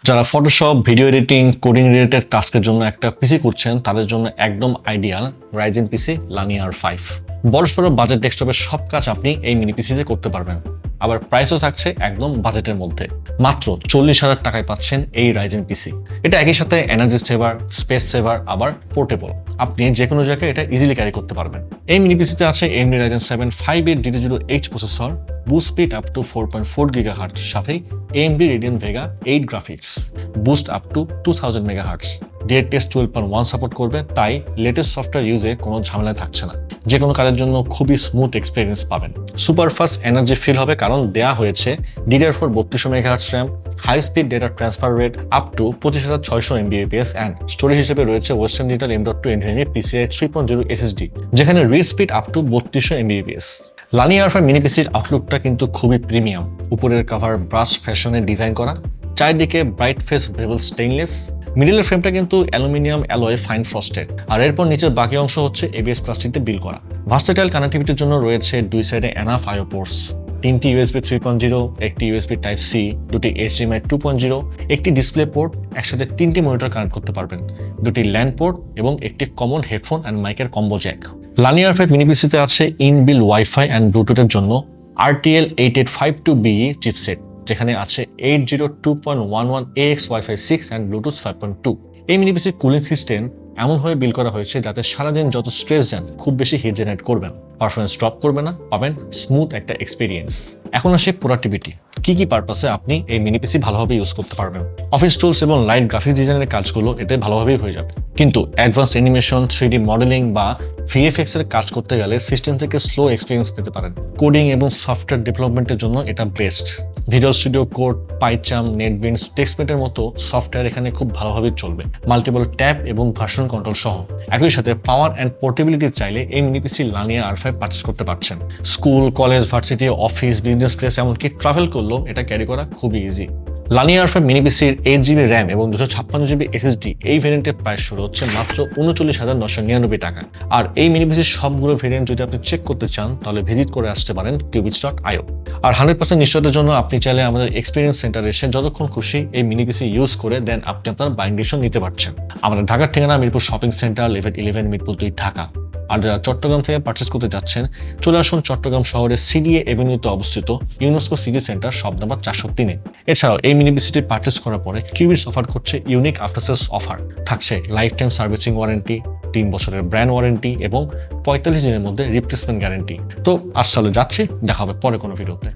যারা Photoshop, video editing, coding related টাস্কের জন্য একটা পিসি করছেন তাদের জন্য একদম আইডিয়াল রাইজেন পিসি লানিয়া R5। বড়সড় বাজেট ডেস্কটপের সব কাজ আপনি এই মিনি পিসিতে করতে পারবেন। আবার প্রাইসও থাকছে একদম বাজেটের মধ্যে, মাত্র 40,000 টাকায় পাচ্ছেন এই রাইজেন পিসি। এটা একই সাথে এনার্জি সেভার, স্পেস সেভার, আবার পোর্টেবল। আপনি যে কোনো জায়গায় এটা ইজিলি ক্যারি করতে পারবেন। এই মিনি পিসিতে আছে AMD Ryzen 7 5800H processor, boost speed up two 4.4 GHz, সাথে AMD Radeon Vega 8 graphics, boost up to 2000 MHz। DirectX 12.1 support করবে, তাই লেটেস্ট সফটওয়্যার ইউজে কোনো ঝামেলা থাকছে না। যে কোনো কাজের জন্য খুবই স্মুথ এক্সপিরিয়েন্স পাবেন। সুপার ফাস্ট এনার্জি ফিল হবে কারণ দেয়া হয়েছে DDR4 3200 MHz RAM, high speed data transfer rate up to 25,600 MBps and স্টোরেজ হিসেবে রয়েছে Western Digital M.2 NVMe PCIe 3.0 SSD, যেখানে read speed up to 3200 MBps। লানিয়া R5 মিনি পিসির আউটলুকটা কিন্তু খুবই প্রিমিয়াম। উপরের কভার ব্রাশ ফ্যাশনে ডিজাইন করা, চারদিকে ব্রাইট ফেস বেভেল স্টেইনলেস, মিডলের ফ্রেমটা কিন্তু অ্যালুমিনিয়াম অ্যালয় ফাইন ফ্রস্টেড, আর এরপর নিচের বাকি অংশ হচ্ছে ABS প্লাস্টিকতে বিল করা। ভার্সেটাইল কানেক্টিভিটির জন্য রয়েছে দুই সাইডে এনাফ IO পোর্টস, 3টি USB 3.0, একটি USB Type-C, দুটি HDMI 2.0, একটি ডিসপ্লে পোর্ট, একসাথে 3টি মনিটর কানেক্ট করতে পারবেন, দুটি ল্যান্ড পোর্ট এবং একটি কমন হেডফোন অ্যান্ড মাইকের কম্বো জ্যাক। লানিয়া R5 মিনি পিসিতে আছে ইনবিল্ট ওয়াইফাই অ্যান্ড ব্লুটুথের জন্য RTL 8852BE চিপসেট, যেখানে আছে 802.11ax Wi-Fi 6 অ্যান্ড ব্লুটুথ 5.2। এই মিনি পিসির কুলিং সিস্টেম এমনভাবে বিল্ড করা হয়েছে যাতে সারাদিন যত স্ট্রেস যান খুব বেশি হিট জেনারেট করবেন, পারফরমেন্স ড্রপ করবে না, পাবেন স্মুথ একটা এক্সপিরিয়েন্স। এখন আসে প্রোডাক্টিভিটি। কি পারপাসে আপনি এই মিনি পিসি ভালোভাবে ইউজ করতে পারবেন। অফিস টুলস এবং লাইট গ্রাফিক্স ডিজাইনের কাজগুলো এতে ভালোভাবেই হয়ে যাবে, কিন্তু অ্যাডভান্স অ্যানিমেশন, 3D মডেলিং বা VFX এর কাজ করতে গেলে সিস্টেম থেকে স্লো এক্সপিরিয়েন্স পেতে পারেন। কোডিং এবং সফটওয়্যার ডেভেলপমেন্টের জন্য এটা best. Video studio code, PyCharm, NetBeans, টেক্সটমেটের মতো সফটওয়্যার এখানে খুব ভালোভাবে চলবে, মাল্টিপল ট্যাব এবং ভার্সন কন্ট্রোল সহ। একই সাথে পাওয়ার অ্যান্ড পোর্টেবিলিটি চাইলে এই মিনি পিসি লানিয়া R5 পারচেস করতে পারছেন। School, college, varsity, office, business place, এমনকি ট্রাভেল করলেও এটা ক্যারি করা খুবই ইজি। লানিয়া R5 মিনি পিসির 8GB RAM এবং 256GB SSD এই ভেরিয়েন্টের প্রাইস শুরু হচ্ছে মাত্র 39,999 টাকা। আর এই মিনি পিসির সবগুলো ভেরিয়েন্ট যদি আপনি চেক করতে চান তাহলে ভিজিট করে আসতে পারেন qubits.io। আর 100% নিশ্চয়তার জন্য আপনি চাইলে আমাদের এক্সপিরিয়েন্স সেন্টারে এসে যতক্ষণ খুশি এই মিনি পিসি ইউজ করে দেন আপনি আপনার বাইং ডিসিশন নিতে পারছেন। আমাদের ঢাকার ঠিকানা Mirpur shopping centre, level 11, Mirpur 2, Dhaka. আর যারা চট্টগ্রাম থেকে পারচেস করতে যাচ্ছেন চলে আসুন চট্টগ্রাম শহরের CDA এভিনিউতে অবস্থিত UNESCO city centre, shop number 403-এ। এছাড়াও এই মিনি পিসিটি পারচেস করার পরে কিউবিটস অফার করছে ইউনিক আফটার সেলস অফার। থাকছে লাইফ টাইম সার্ভিসিং ওয়ারেন্টি, 3 বছরের ব্র্যান্ড ওয়ারেন্টি এবং 45 দিনের মধ্যে রিপ্লেসমেন্ট গ্যারেন্টি। তো আজ তাহলে যাচ্ছি, দেখা হবে পরে কোনো ভিডিওতে।